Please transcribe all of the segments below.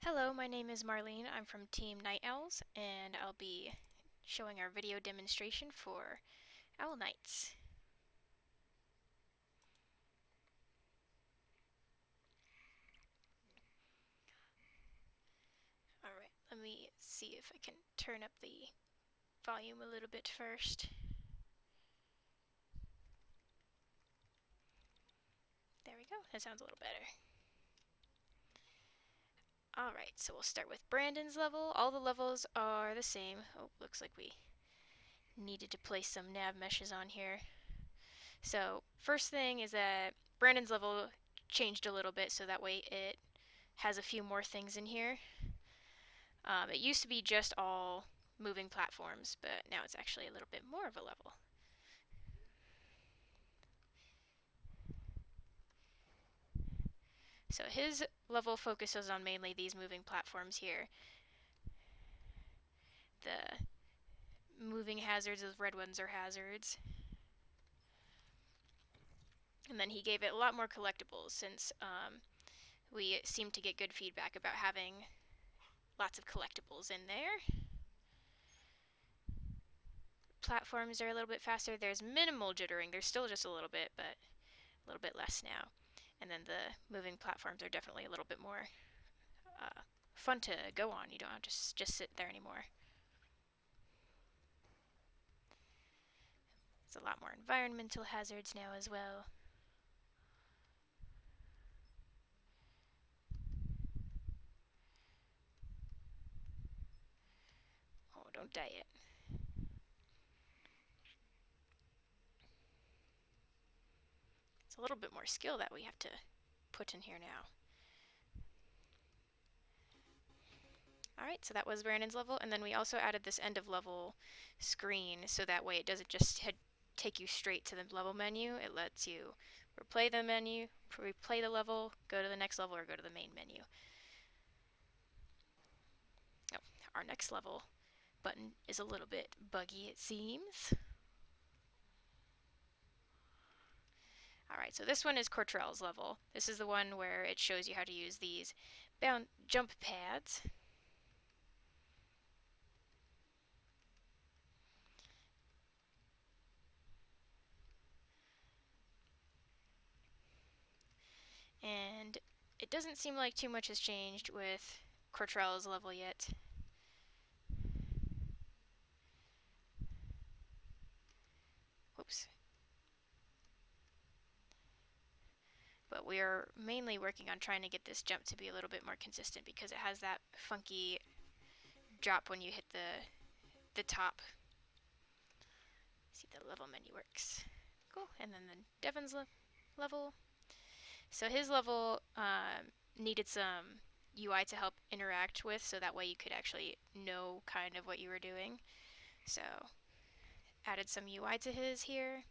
Hello, my name is Marlene. I'm from Team Night Owls, and I'll be showing our video demonstration for Owl Nights. Alright, let me see if I can turn up the volume a little bit first. There we go, that sounds a little better. Alright, so we'll start with Brandon's level. All the levels are the same. Oh, looks like we needed to place some nav meshes on here. So, first thing is that Brandon's level changed a little bit so that way it has a few more things in here. It used to be just all moving platforms, but now it's actually a little bit more of a level. So his level focuses on mainly these moving platforms here. The moving hazards, those red ones are hazards. And then he gave it a lot more collectibles since we seem to get good feedback about having lots of collectibles in there. Platforms are a little bit faster. There's minimal jittering. There's still just a little bit, but a little bit less now. And then the moving platforms are definitely a little bit more fun to go on. You don't have to just sit there anymore. There's a lot more environmental hazards now as well. Oh, don't die yet. It's a little bit more skill that we have to put in here now. Alright, so that was Brandon's level, and then we also added this end of level screen so that way it doesn't just take you straight to the level menu. It lets you replay the menu, replay the level, go to the next level, or go to the main menu. Oh, our next level button is a little bit buggy, it seems. Alright, so this one is Cortrell's level. This is the one where it shows you how to use these jump pads. And it doesn't seem like too much has changed with Cortrell's level yet. Whoops. But we are mainly working on trying to get this jump to be a little bit more consistent because it has that funky drop when you hit the top. See, the level menu works. Cool. And then Devin's level. So his level needed some UI to help interact with, so that way you could actually know kind of what you were doing. So added some UI to his here,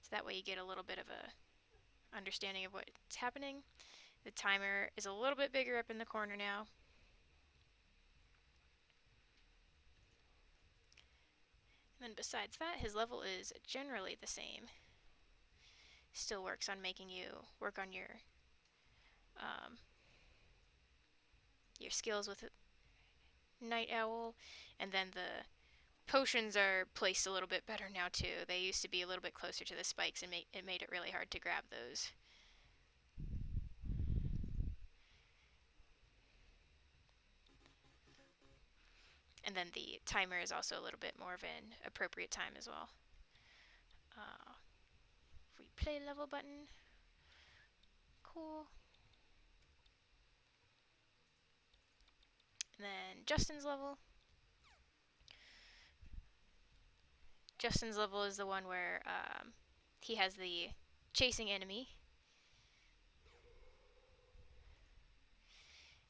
so that way you get a little bit of a understanding of what's happening. The timer is a little bit bigger up in the corner now. And then besides that, his level is generally the same. Still works on making you work on your skills with Night Owl, and then the potions are placed a little bit better now too. They used to be a little bit closer to the spikes, and it made it really hard to grab those. And then the timer is also a little bit more of an appropriate time as well. Replay level button. Cool. And then Justin's level. Justin's level is the one where he has the chasing enemy.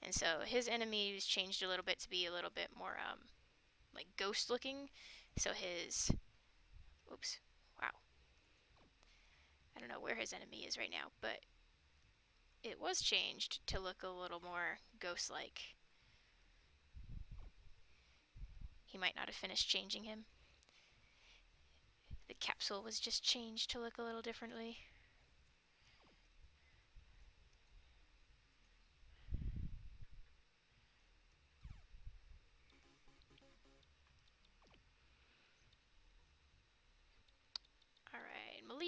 And so his enemies changed a little bit to be a little bit more like ghost looking. So his, oops, wow. I don't know where his enemy is right now, but it was changed to look a little more ghost-like. He might not have finished changing him. The capsule was just changed to look a little differently.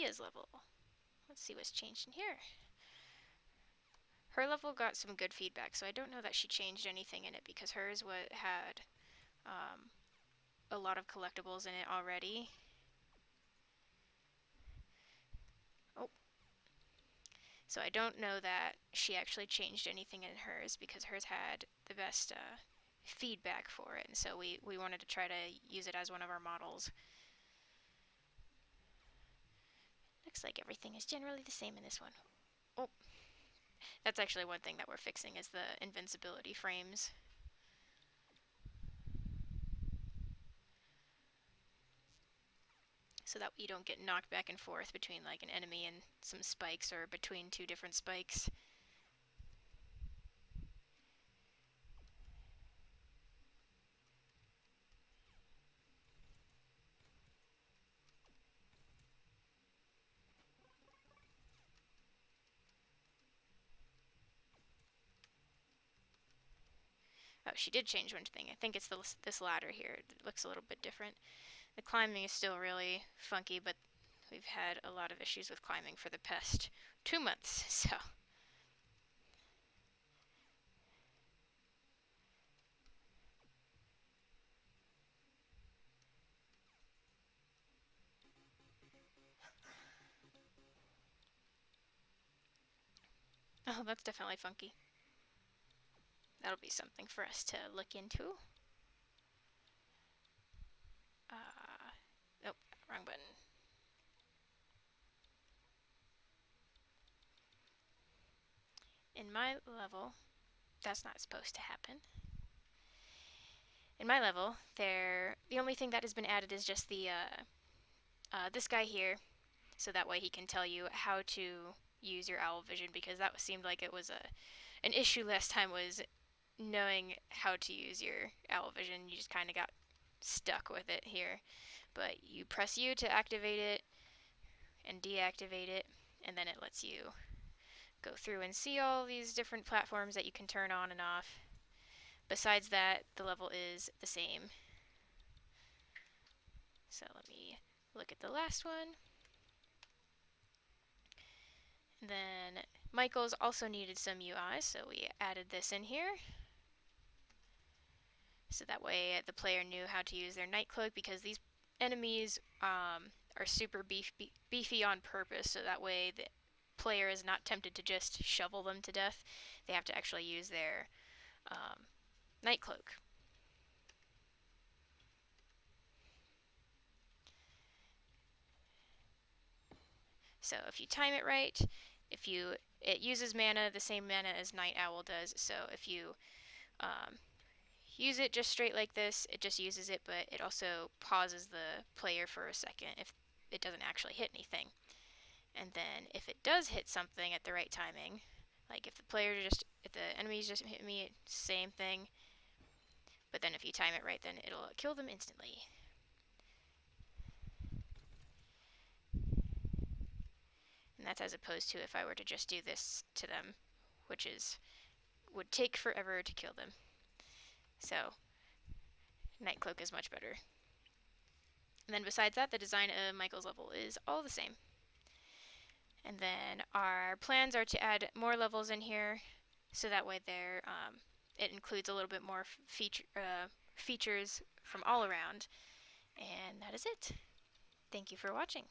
Sophia's level. Let's see what's changed in here. Her level got some good feedback, so I don't know that she changed anything in it because hers had a lot of collectibles in it already. Oh. So I don't know that she actually changed anything in hers because hers had the best feedback for it, and so we wanted to try to use it as one of our models. Looks like everything is generally the same in this one. Oh, that's actually one thing that we're fixing is the invincibility frames. So that you don't get knocked back and forth between like an enemy and some spikes or between two different spikes. Oh, she did change one thing. I think it's this ladder here. It looks a little bit different. The climbing is still really funky, but we've had a lot of issues with climbing for the past 2 months, so. Oh, that's definitely funky. That'll be something for us to look into. Nope, wrong button. In my level, that's not supposed to happen. In my level, the only thing that has been added is just the this guy here, so that way he can tell you how to use your owl vision, because that seemed like it was an issue last time, was knowing how to use your owl vision. You just kind of got stuck with it here, but you press U to activate it and deactivate it, and then it lets you go through and see all these different platforms that you can turn on and off. Besides that, the level is the same. So let me look at the last one. And then Michael's also needed some UI, so we added this in here. So that way the player knew how to use their night cloak, because these enemies are super beefy on purpose, so that way the player is not tempted to just shovel them to death. They have to actually use their night cloak. So if you time it right, it uses mana, the same mana as Night Owl does, so if you use it just straight like this, it just uses it, but it also pauses the player for a second if it doesn't actually hit anything. And then if it does hit something at the right timing, like if the enemies just hit me, same thing, but then if you time it right, then it'll kill them instantly. And that's as opposed to if I were to just do this to them, which would take forever to kill them. So Night Cloak is much better. And then besides that, the design of Michael's level is all the same. And then our plans are to add more levels in here, so that way it includes a little bit more features from all around. And that is it. Thank you for watching.